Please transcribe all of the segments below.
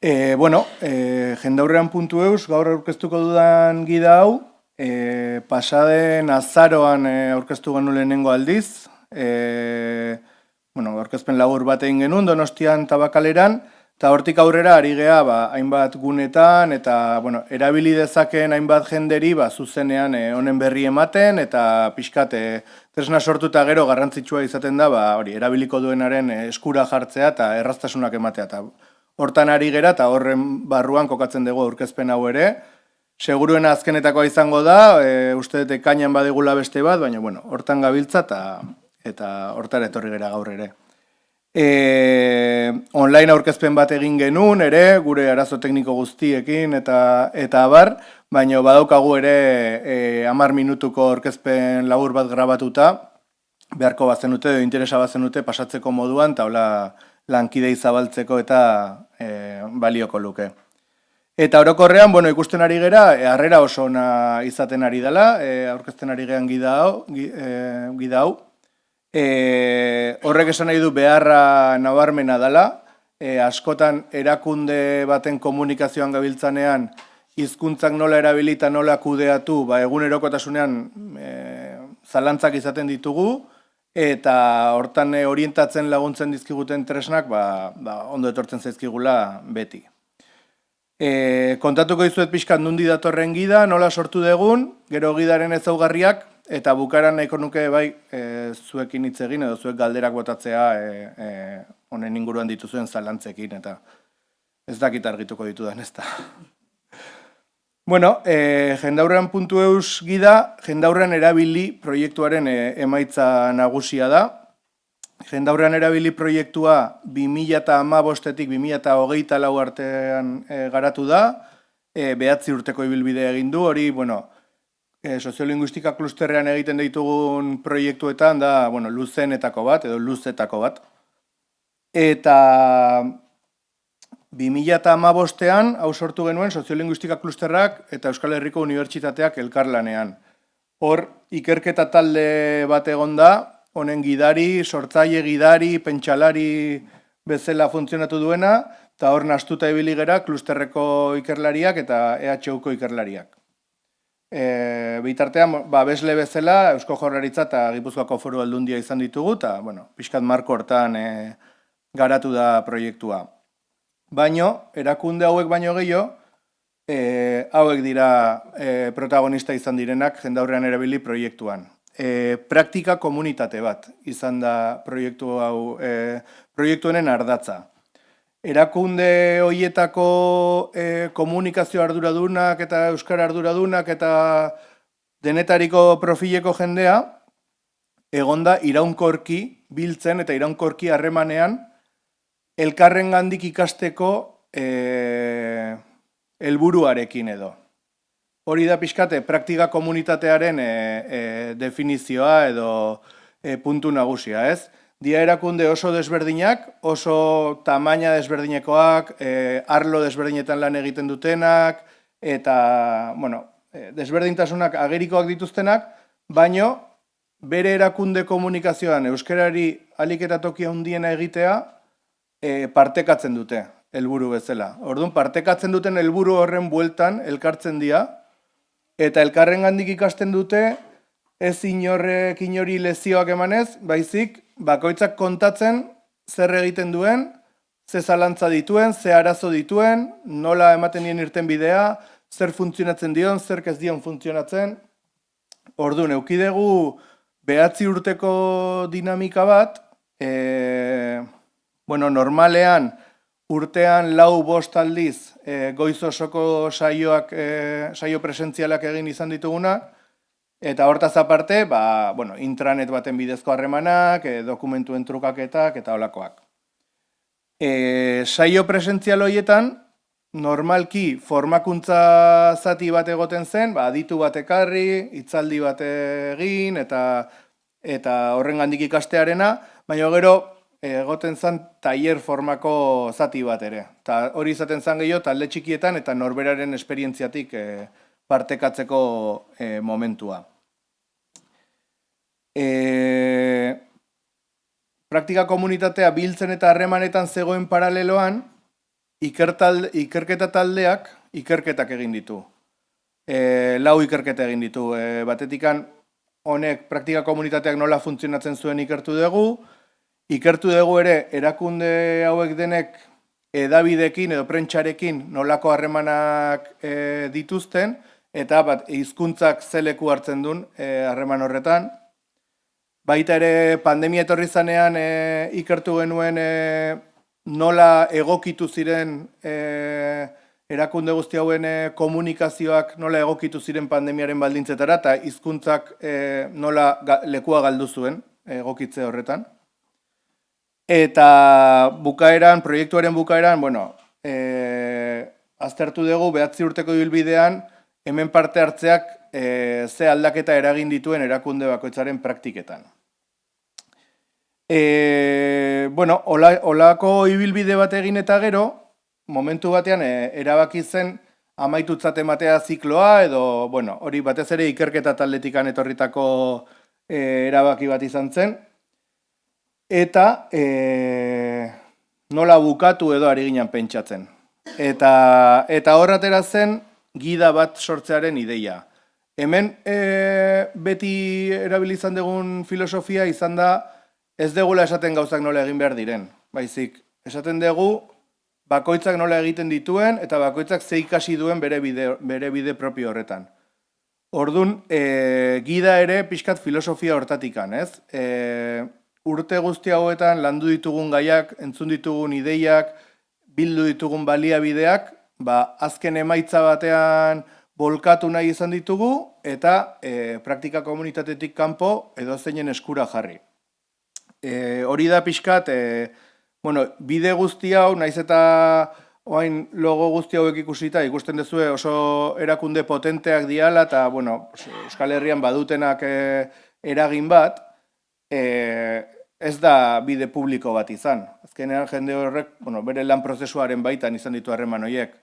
Jendaurrean.eus gaur aurkeztuko dudan gida hau, pasaden azaroan aurkeztu genuen lehenengo aldiz, aurkezpen labur bat egin genuen Donostian Tabakaleran, eta hortik aurrera ari gea hainbat gunetan, eta erabili dezakeen hainbat jenderi zuzenean honen berri ematen, eta pixkat tresna sortuta gero garrantzitsua izaten da, hori erabiliko duenaren eskura jartzea eta erraztasunak ematea. Hortan ari gera eta horren barruan kokatzen dugu aurkezpen hau ere. Seguruen azkenetakoa izango da, uste dut ekainan badigula beste bat, baina hortan gabiltza eta hortara etorri gera gaur ere. Online aurkezpen bat egin genuen ere, gure arazo tekniko guztiekin eta abar, baina badaukagu ere 10 minutuko aurkezpen labur bat grabatuta, beharko bazenute, interesa bazenute pasatzeko moduan, eta hola lankidei zabaltzeko eta balioko luke. Eta orokorrean, ikusten ari gera, harrera oso ona izaten ari dela, aurkezten ari gean gida hau. Horrek esan nahi du beharra nabarmena dela, askotan erakunde baten komunikazioan gabiltzanean, hizkuntzak nola erabilita nola kudeatu, egunerokotasunean zalantzak izaten ditugu, eta hortan orientatzen laguntzen dizkiguten tresnak ondo etortzen zaizkigula beti. Kontatuko dizuet pixkat nundi datorren gida, nola sortu dugun, gero gidaren ezaugarriak, eta bukaran nahiko nuke zuekin hitz egin edo zuek galderak botatzea honen inguruan dituzuen zalantzekin, eta ez dakit argituko ditudan ez da. Jendaurrean.eus gida, jendaurrean erabili proiektuaren emaitza nagusia da. Jendaurrean erabili proiektua 2015-etik 2024 artean garatu da, 9 urteko ibilbidea egin du, hori, soziolinguistika klusterrean egiten ditugun proiektuetan da, luzenetako bat, edo luzetako bat. Eta 2015ean hau sortu genuen soziolinguistika klusterrak eta Euskal Herriko Unibertsitateak elkarlanean. Hor, ikerketa talde bat egon da, honen gidari, sortzaile gidari, pentsalari bezala funtzionatu duena, eta hor nastuta ibili gera klusterreko ikerlariak eta EHUko ikerlariak. Bitartean, besle bezala, Eusko Jaurlaritza eta Gipuzkoako Foru Aldundia izan ditugu, eta pixkat marko hortan garatu da proiektua. Baino, erakunde hauek baino gehiago, hauek dira protagonista izan direnak jendaurrean erabili proiektuan. Praktika komunitate bat izan da proiektu honen ardatza. Erakunde horietako komunikazio arduradunak eta euskara arduradunak eta denetariko profileko jendea egonda iraunkorki biltzen eta iraunkorki harremanean elkarrengandik ikasteko helburuarekin edo. Hori da pixkate praktika komunitatearen definizioa edo puntu nagusia, ez? Dia erakunde oso desberdinak, oso tamaina desberdinekoak, arlo desberdinetan lan egiten dutenak, eta, desberdintasunak agerikoak dituztenak, baino, bere erakunde komunikazioan euskarari ahalik eta toki handiena egitea, partekatzen dute, helburu bezala. Orduan, partekatzen duten helburu horren bueltan elkartzen dira, eta elkarrengandik ikasten dute, ez inorrek inori lezioak emanez, baizik, bakoitzak kontatzen zer egiten duen, ze zalantza dituen, ze arazo dituen, nola ematen dien irten bidea, zer funtzionatzen dion, zer ez dion funtzionatzen. Orduan, eukidegu 9 urteko dinamika bat, normalean urtean 4-5 aldiz goiz osoko saio presentzialak egin izan ditugunak, eta hortaz aparte, intranet baten bidezko harremanak, dokumentuen trukaketak eta holakoak. Saio presentzial horietan, normalki formakuntza zati bat egoten zen, aditu bat ekarri, hitzaldi bat egin, eta horrengandik ikastearena, baina gero egoten zen tailer formako zati bat ere. Eta hori izaten zen gehiago talde txikietan eta norberaren esperientziatik partekatzeko momentua. Praktika komunitatea biltzen eta harremanetan zegoen paraleloan, ikerketa taldeak ikerketak egin ditu. 4 ikerketa egin ditu. Batetikan honek praktika komunitateak nola funtzionatzen zuen ikertu dugu ere erakunde hauek denek edabidekin edo prentxarekin nolako harremanak dituzten, eta hizkuntzak ze leku hartzen duen harreman horretan. Baita ere pandemia etorri zanean ikertu genuen nola egokitu ziren erakunde guzti hauen komunikazioak nola egokitu ziren pandemiaren baldintzetara, eta hizkuntzak nola lekua galdu zuen egokitze horretan. Eta proiektuaren bukaeran, aztertu dugu 9 urteko ibilbidean, hemen parte hartzeak ze aldaketa eragin dituen erakunde bakoitzaren praktiketan. Olako ibilbide bat egin eta gero, momentu batean erabaki zen amaitutzat ematea zikloa, edo hori batez ere ikerketa taldetikan etorritako erabaki bat izan zen, eta nola bukatu edo ari ginen pentsatzen. Eta horratera zen gida bat sortzearen ideia. Hemen beti erabilizan dugun filosofia izan da ez degula esaten gauzak nola egin behar diren. Baizik, esaten dugu bakoitzak nola egiten dituen eta bakoitzak ze ikasi duen bere bide propio horretan. Orduan, gida ere pixkat filosofia hortatikan, ez? Urte guzti hauetan landu ditugun gaiak, entzun ditugun ideiak, bildu ditugun baliabideak, azken emaitza batean bolkatu nahi izan ditugu eta praktika komunitatetik kanpo edo zeinen eskura jarri. Hori da pixkat, bide guzti hau, naiz eta oain logo guzti hauek ikusita, ikusten duzue oso erakunde potenteak diala eta Euskal Herrian badutenak eragin bat, ez da bide publiko bat izan. Azkenean jende horrek bere lan prozesuaren baitan izan ditu harreman horiek.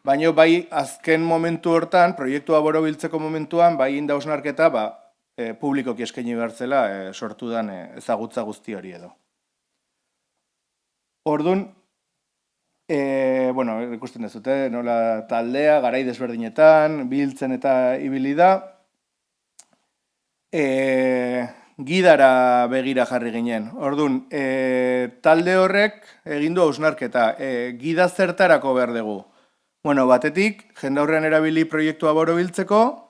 Baina bai azken momentu hortan, proiektua borobiltzeko momentuan, bai inda hausnarketa publikoki eskaini behar zela sortu den ezagutza guzti hori edo. Orduan, ikusten dezute, nola taldea, garai desberdinetan, biltzen eta ibili da. Gidara begira jarri ginen. Orduan, talde horrek egin du hausnarketa. Gida zertarako behar dugu. Batetik, jendaurrean erabili proiektua borobiltzeko,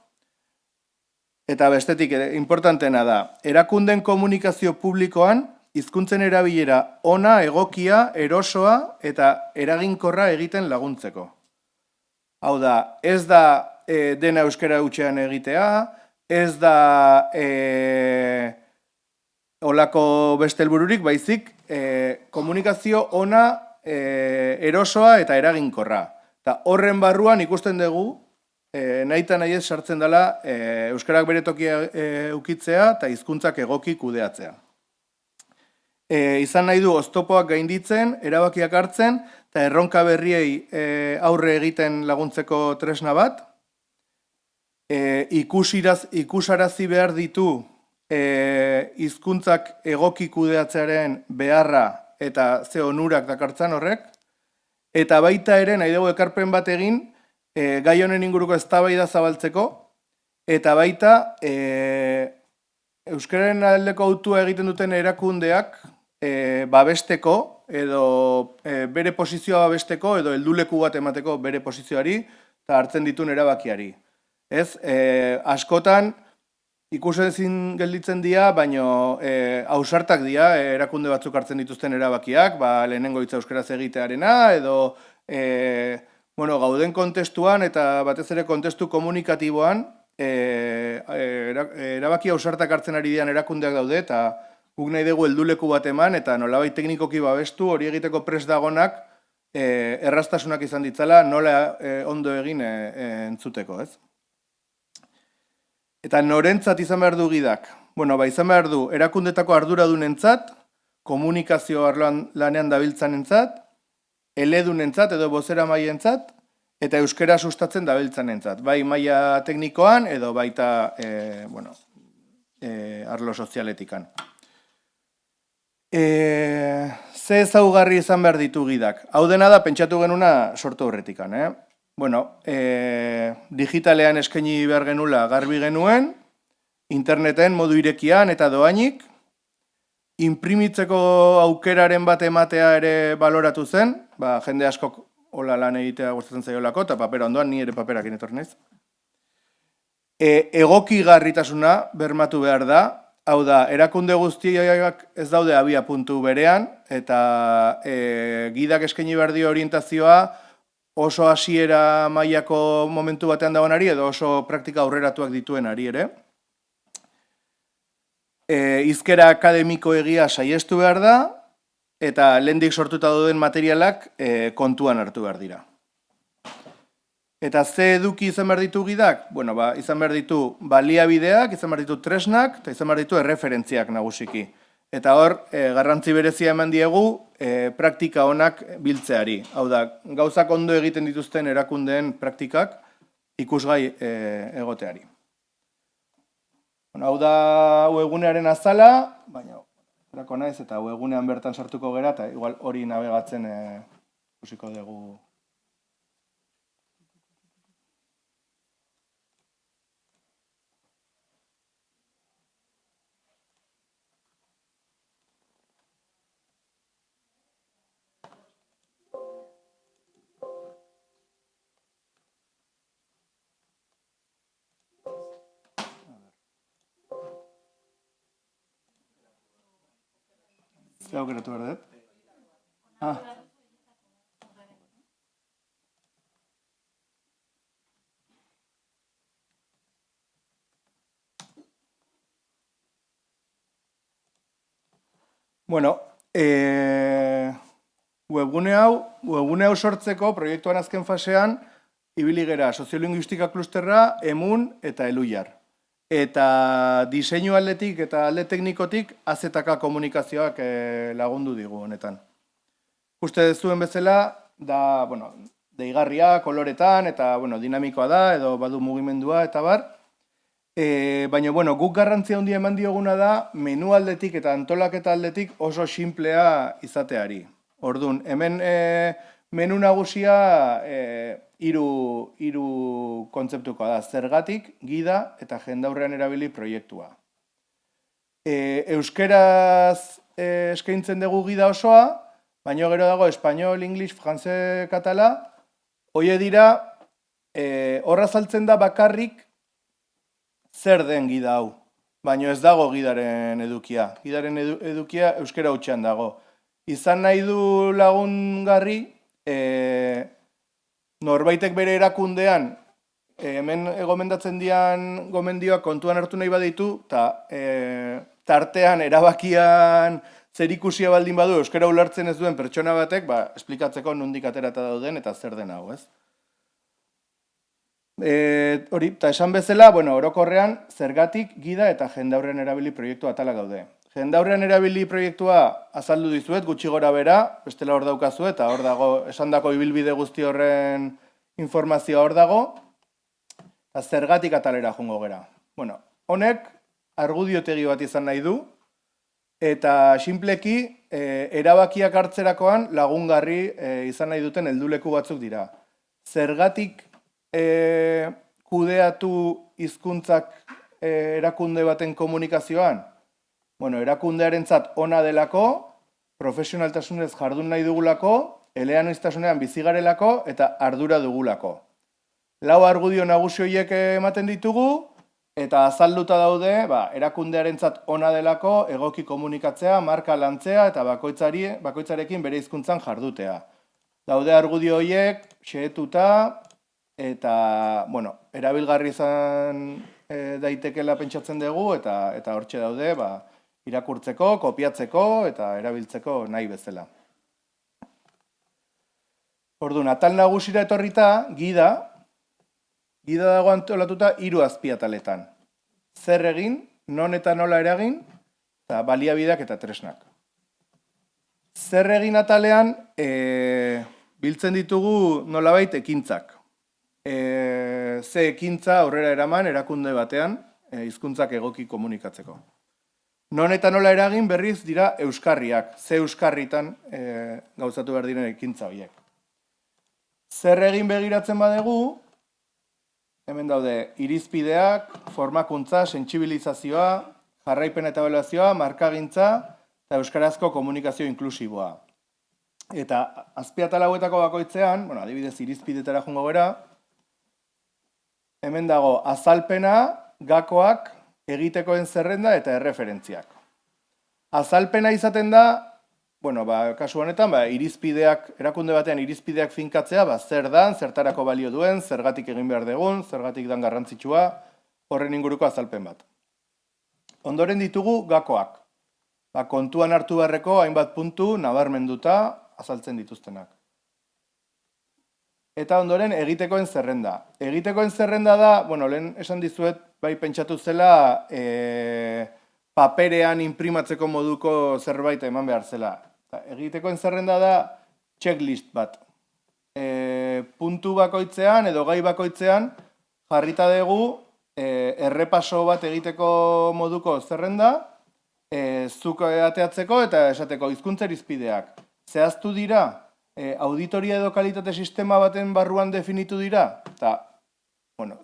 eta bestetik, importantena da, erakunden komunikazio publikoan, hizkuntzen erabilera ona, egokia, erosoa eta eraginkorra egiten laguntzeko. Hau da, ez da dena euskara hutsean egitea, ez da olako beste helbururik, baizik komunikazio ona, erosoa eta eraginkorra. Eta horren barruan ikusten dugu, nahita nahi ez sartzen dela euskarak bere tokia ukitzea eta hizkuntzak egoki kudeatzea. Izan nahi du oztopoak gainditzen, erabakiak hartzen, eta erronka berriei aurre egiten laguntzeko tresna bat. Ikusarazi behar ditu hizkuntzak egoki kudeatzearen beharra eta ze onurak dakartzan horrek. Eta baita ere nahi dugu ekarpen bat egin gai honen inguruko eztabaida zabaltzeko, eta baita euskararen aldeko autua egiten duten erakundeak babesteko, edo bere posizioa babesteko, edo helduleku bat emateko bere posizioari, eta hartzen dituen erabakiari. Ez, askotan ikusezin gelditzen dira, baino ausartak dira erakunde batzuk hartzen dituzten erabakiak, lehenengo hitza euskaraz egitearena, edo gauden kontestuan eta batez ere kontestu komunikatiboan erabaki ausartak hartzen ari dian erakundeak daude, eta guk nahi dugu helduleku bat eman, eta nolabait teknikoki babestu hori egiteko prest dagonak erraztasunak izan ditzala, nola ondo egin entzuteko, ez? Eta norentzat izan behar du gidak? Izan behar du erakundetako arduradunentzat, komunikazio arloan lanean dabiltzanentzat, eledunentzat edo bozeramailentzat, eta euskara sustatzen dabiltzanentzat, bai maila teknikoan edo baita arlo sozialetikan. Ze ezaugarri izan behar ditu gidak. Hau dena da, pentsatu genuna sortu horretikan. Bueno, digitalean eskaini behar genula garbi genuen, interneten modu irekian eta doainik, inprimitzeko aukeraren bat ematea ere baloratu zen, jende askok hola lan egitea gustatzen zaiolako, eta papera ondoan, ni ere paperakin etorri naiz. Egokigarritasuna bermatu behar da, hau da, erakunde guztiak ez daude abia puntu berean, eta gidak eskaini behar dio orientazioa oso hasiera mailako momentu batean dagoenari, edo oso praktika aurreratuak dituenari ere. Hizkera akademiko egia saiestu behar da, eta lehendik sortuta duen materialak kontuan hartu behar dira. Eta ze eduki izan behar ditu gidak? Bueno, izan behar ditu baliabideak, izan behar ditu tresnak, eta izan behar ditu erreferentziak nagusiki. Eta hor, garrantzi berezia eman diegu praktika onak biltzeari. Hau da, gauzak ondo egiten dituzten erakundeen praktikak ikusgai egoteari. Hau da webgunearen azala, baina erako naiz eta webgunean bertan sartuko gera, eta igual hori navegatzen ikusiko dugu. Zer aukeratu behar dut? Bueno, webgune hau sortzeko proiektuan azken fasean ibili gera soziolinguistika klusterra, emun eta eluiar. Eta diseinu aldetik eta alde teknikotik azetaka komunikazioak lagundu digu honetan. Uste zuen bezala, da, bueno, deigarria, koloretan, eta, bueno, dinamikoa da, edo badu mugimendua, eta bar. Baina, bueno, guk garrantzia handia eman dioguna da, menu aldetik eta antolaketa aldetik oso simplea izateari. Orduan, hemen menu nagusia hiru kontzeptuko da, zergatik, gida eta jendaurrean erabili proiektua. Euskeraz eskaintzen dugu gida osoa, baina gero dago espainol, inglis, frantze, katala, hoie dira, horra azaltzen da bakarrik zer den gida hau, baina ez dago gidaren edukia. Gidaren edukia euskera hutsean dago. Izan nahi du lagungarri, norbaitek bere erakundean, hemen gomendatzen dian gomendioak kontuan hartu nahi baditu, eta tartean, erabakian, zerikusia baldin badu, euskara ulertzen ez duen pertsona batek, esplikatzeko nondik aterata dauden eta zer den hau, ez? Hori, eta esan bezala, orokorrean, zergatik, gida eta jendaurrean erabili proiektua atalak daude. Jendaurrean erabili proiektua azaldu dizuet, gutxi gora bera, bestela hor daukazu, eta hor dago, esandako ibilbide guzti horren informazioa hor dago, eta zergatik atalera jungo gera. Bueno, honek, argudiotegi bat izan nahi du, eta sinpleki, erabakiak hartzerakoan lagungarri izan nahi duten helduleku batzuk dira. Zergatik kudeatu hizkuntzak erakunde baten komunikazioan? Bueno, erakundearentzat ona delako, profesionaltasunez jardun nahi dugulako, eleaniztasunean bizigarelako eta ardura dugulako. 4 argudio nagusi horiek ematen ditugu, eta azalduta daude, erakundearentzat ona delako, egoki komunikatzea, marka lantzea eta bakoitzarekin bere hizkuntzan jardutea. Daude argudio horiek, xehetuta, eta, erabilgarri izan daitekela pentsatzen dugu, eta hortxe daude, irakurtzeko, kopiatzeko eta erabiltzeko nahi bezala. Orduan, atal nagusira etorrita, gida dago antolatuta 3 azpiataletan. Zer egin, non eta nola eragin, eta baliabideak eta tresnak. Zer egin atalean, biltzen ditugu nolabait ekintzak. Ze ekintza aurrera eraman erakunde batean, hizkuntzak egoki komunikatzeko. Non eta nola eragin berriz dira euskarriak, ze euskarritan gauzatu behar diren ekintza horiek. Zer egin begiratzen badegu, hemen daude irizpideak, formakuntza, sentsibilizazioa, jarraipen eta ebaluazioa, markagintza eta euskarazko komunikazio inklusiboa. Eta azpiatal hauetako bakoitzean, adibidez irizpidetara joango gara, hemen dago azalpena, gakoak, egitekoen zerrenda eta erreferentziak. Azalpena izaten da, kasu honetan, irizpideak, erakunde batean irizpideak finkatzea, zer dan, zertarako balio duen, zergatik egin behar dugun, zergatik dan garrantzitsua, horren inguruko azalpen bat. Ondoren ditugu gakoak. Kontuan hartu beharreko hainbat puntu nabarmenduta azaltzen dituztenak. Eta ondoren egitekoen zerrenda. Egitekoen zerrenda da, lehen esan dizuet, bai pentsatu zela paperean inprimatzeko moduko zerbait eman behar zela. Egitekoen zerrenda da checklist bat. Puntu bakoitzean edo gai bakoitzean jarrita dugu errepaso bat egiteko moduko zerrenda, zuk ateatzeko eta esateko hizkuntza irizpideak. Zehaztu dira, auditoria edo kalitate sistema baten barruan definitu dira, eta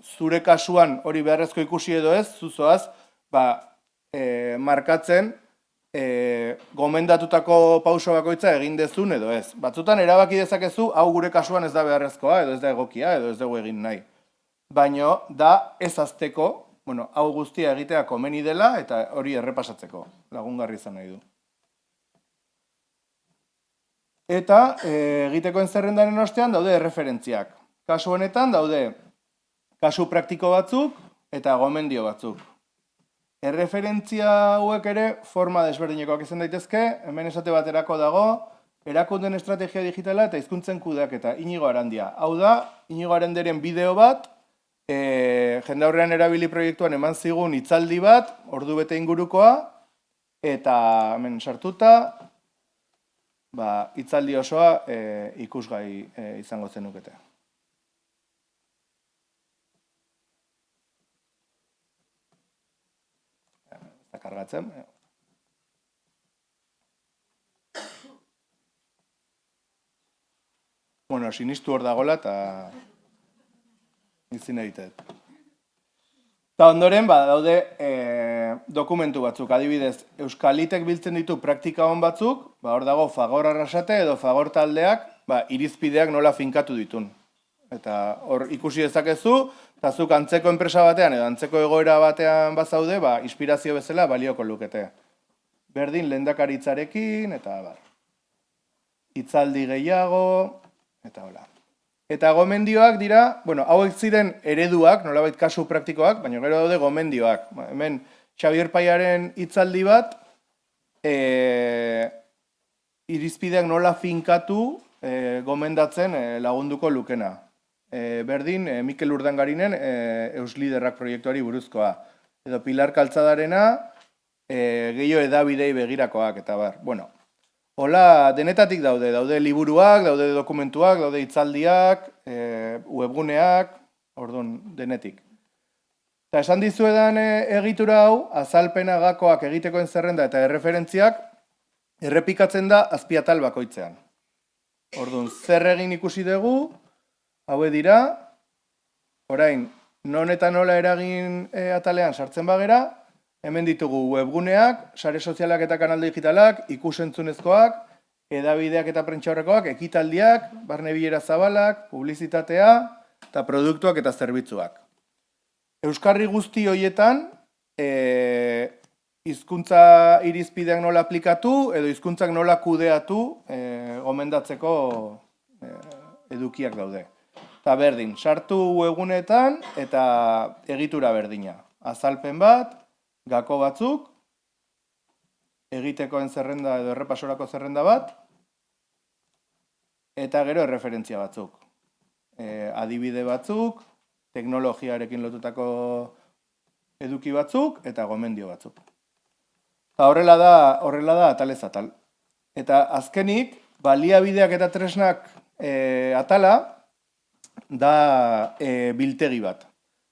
zure kasuan hori beharrezko ikusi edo ez, zuzoaz, markatzen gomendatutako pauso bakoitza egin dezun edo ez. Batzutan erabaki dezakezu, hau gure kasuan ez da beharrezkoa, edo ez da egokia, edo ez dugu egin nahi. Baina da ez azteko, hau guztia egitea komeni dela eta hori errepasatzeko, lagungarri izan nahi du. Eta egitekoen zerrendaren ostean daude erreferentziak. Kasu honetan daude kasu praktiko batzuk eta gomendio batzuk. Erreferentzia hauek ere forma desberdinekoak izan daitezke, hemen esate baterako dago, erakunden estrategia digitala eta hizkuntzen kudeaketa, Inigo Arandia. Hau da, Inigo Aranderen bideo bat, jendaurrean erabili proiektuan eman zigun hitzaldi bat, ordu bete ingurukoa, eta hemen sartuta, hitzaldi osoa ikusgai izango zenukete. Eta kargatzen. Sinistu hor dagoela eta izin egiteet. Eta ondoren, daude dokumentu batzuk, adibidez, Euskalitek biltzen ditu praktika hon batzuk, hor dago Fagor Arrasate edo Fagor taldeak irizpideak nola finkatu ditun. Eta hor ikusi dezakezu, eta zuk antzeko enpresa batean edo antzeko egoera batean bazaude, inspirazio bezala balioko lukete. Berdin lehendakaritzarekin, eta hitzaldi gehiago, eta hola. Eta gomendioak dira, hauek ziren ereduak, nolabait kasu praktikoak, baina gero daude gomendioak. Hemen Xabier Paiaren hitzaldi bat, irizpideak nola finkatu gomendatzen lagunduko lukena. Berdin, Mikel Urdangarinen Eusliderrak proiektuari buruzkoa. Edo Pilar Kaltzadarena gehiago edabidei begirakoak, eta hola, denetatik daude liburuak, daude dokumentuak, daude hitzaldiak, webguneak, orduan, denetik. Eta esan dizuedan egitura hau, azalpena gakoak egitekoen zerrenda eta erreferentziak, errepikatzen da azpiatal bakoitzean. Orduan, zer egin ikusi dugu, haue dira, orain, non eta nola eragin atalean sartzen bagera, hemen ditugu webguneak, sare sozialak eta kanal digitalak, ikusentzunezkoak, edabideak eta prentxaurrekoak, ekitaldiak, barne bilera zabalak, publizitatea, eta produktuak eta zerbitzuak. Euskarri guzti horietan, hizkuntza irizpideak nola aplikatu, edo hizkuntzak nola kudeatu gomendatzeko edukiak daude. Eta berdin, sartu webguneetan eta egitura berdina. Azalpen bat, gako batzuk, egitekoen zerrenda edo errepasorako zerrenda bat, eta gero erreferentzia batzuk. Adibide batzuk, teknologiarekin lotutako eduki batzuk, eta gomendio batzuk. Eta horrela da atalez atal. Eta azkenik, baliabideak eta tresnak atala, da biltegi bat.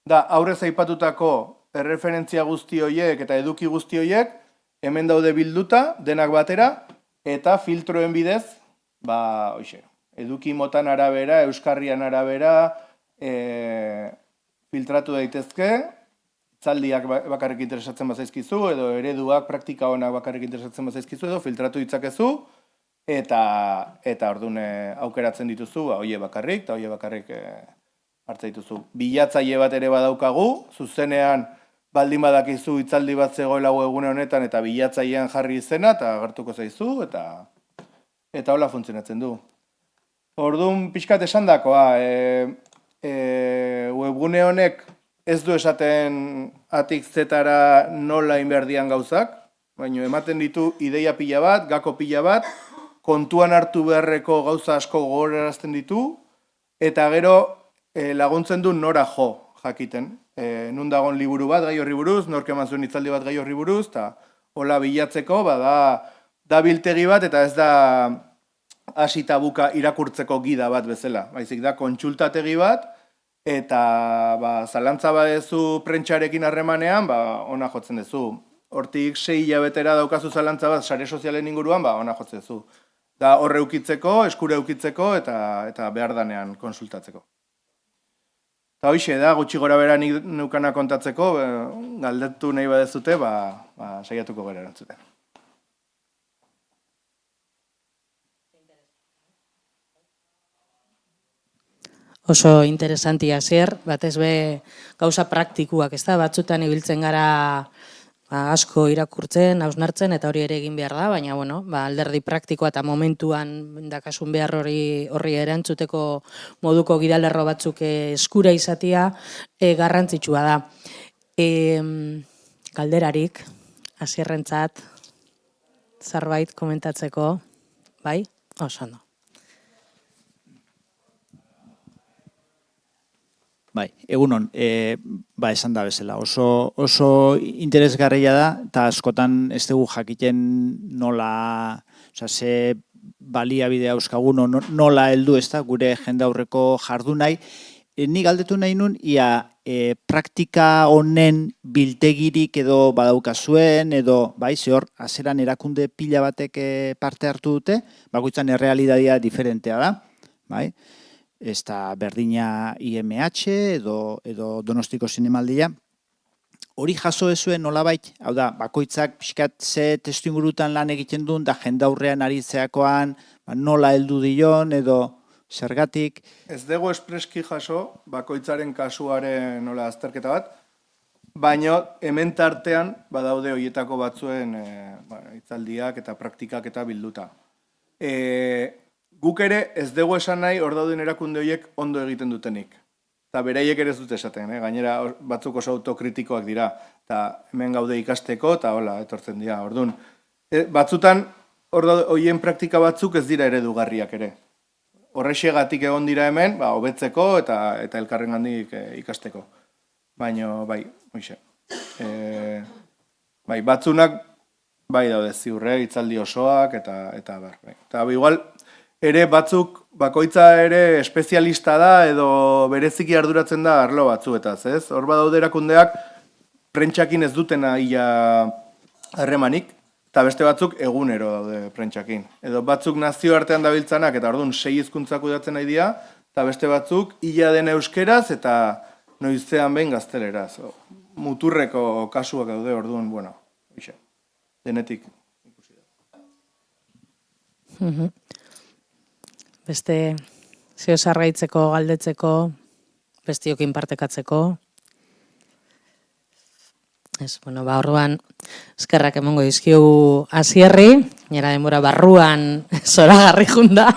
Da, aurrez aipatutako erreferentzia guzti horiek eta eduki guzti horiek hemen daude bilduta, denak batera, eta filtroen bidez, eduki motan arabera, euskarrian arabera, filtratu daitezke, hitzaldiak bakarrik interesatzen bazaizkizu, edo ereduak, praktika honak bakarrik interesatzen bazaizkizu, edo filtratu ditzakezu, eta orduan aukeratzen dituzu, hoie bakarrik, eta hoie bakarrik hartza dituzu. Bilatzaile bat ere badaukagu, zuzenean baldin badakizu hitzaldi bat zegoela webgune honetan, eta bilatzailean jarri izena, eta agertuko zaizu, eta hola funtzionatzen du. Orduan, pixkat esandakoa, webgune honek ez du esaten atik zetara nola inberdian gauzak, baina ematen ditu ideia pila bat, gako pila bat, kontuan hartu beharreko gauza asko gogorarazten ditu, eta gero laguntzen du nora jo jakiten. Nun dagon liburu bat gai horri buruz, nork eman zuen hitzaldi bat gai horri buruz, eta hola bilatzeko, da biltegi bat, eta ez da hasi eta buka irakurtzeko gida bat bezala. Baizik da kontsultategi bat, eta zalantza badezu prentsarekin harremanean, ona jotzen duzu. Hortik 6 hilabetera daukazu zalantza bat sare sozialen inguruan, ona jotzen duzu. Da horre eukitzeko, eskure eukitzeko, eta behar danean konsultatzeko. Eta hoxe da, gutxi gora bera nik neukana kontatzeko, galdetu nahi badezute, saiatuko gara erantzuten. Oso interesanti hasier, batez be gauza praktikuak, ez da, batzutan ibiltzen gara asko irakurtzen, hausnartzen, eta hori ere egin behar da, baina, alderdi praktikoa eta momentuan dakasun behar horri erantzuteko moduko gidalerro batzuk eskura izatea garrantzitsua da. Galderarik, hasierrentzat, zerbait komentatzeko, bai? Oso ondo. Bai, egunon, esan da bezala, oso interesgarria da, eta askotan ez dugu jakiten nola, ze baliabide euskagun, nola heldu ez da, gure jende aurreko jardu nahi. Ni galdetu nahi nun, praktika honen biltegirik edo badaukazuen, edo, ze hor, azeran erakunde pila batek parte hartu dute, bakoitzan errealitatea diferentea da, bai? Ez da berdina IMH edo Donostiko Zinemaldia. Hori jaso ezuen nolabait, hau da, bakoitzak pixkat ze testuingurutan lan egiten duen, da jendaurrean aritzeakoan, nola heldu dion edo zergatik. Ez dugu espreski jaso, bakoitzaren kasuaren nola azterketa bat, baina hemen tartean badaude horietako batzuen hitzaldiak eta praktikak eta bilduta. Guk ere ez dugu esan nahi hor dauden erakunde horiek ondo egiten dutenik. Eta beraiek ere ez dute esaten, gainera batzuk oso autokritikoak dira. Eta hemen gaude ikasteko eta hola, etortzen dira. Orduan, batzutan horien praktika batzuk ez dira eredugarriak ere. Horrexegatik egon dira hemen, hobetzeko eta elkarrengandik ikasteko. Baina, hoxe. Batzunak, daude ziurre, hitzaldi osoak eta bar. Eta igual, ere batzuk, bakoitza ere espezialista da edo bereziki arduratzen da arlo batzuetaz, ez? Hor badaude erakundeak prentsakin ez dutena ia harremanik, eta beste batzuk egunero daude prentsakin. Edo batzuk nazioartean dabiltzanak, eta orduan 6 hizkuntzak kudeatzen nahi dira, eta beste batzuk ia den euskeraz eta noizean behin gazteleraz. Muturreko kasuak daude orduan, denetik ikusi da. Beste zeo zarraitzeko, galdetzeko, bestiokin partekatzeko. Orduan, eskerrak emongo dizkigu hasierri, nera denbora barruan zoragarri junda.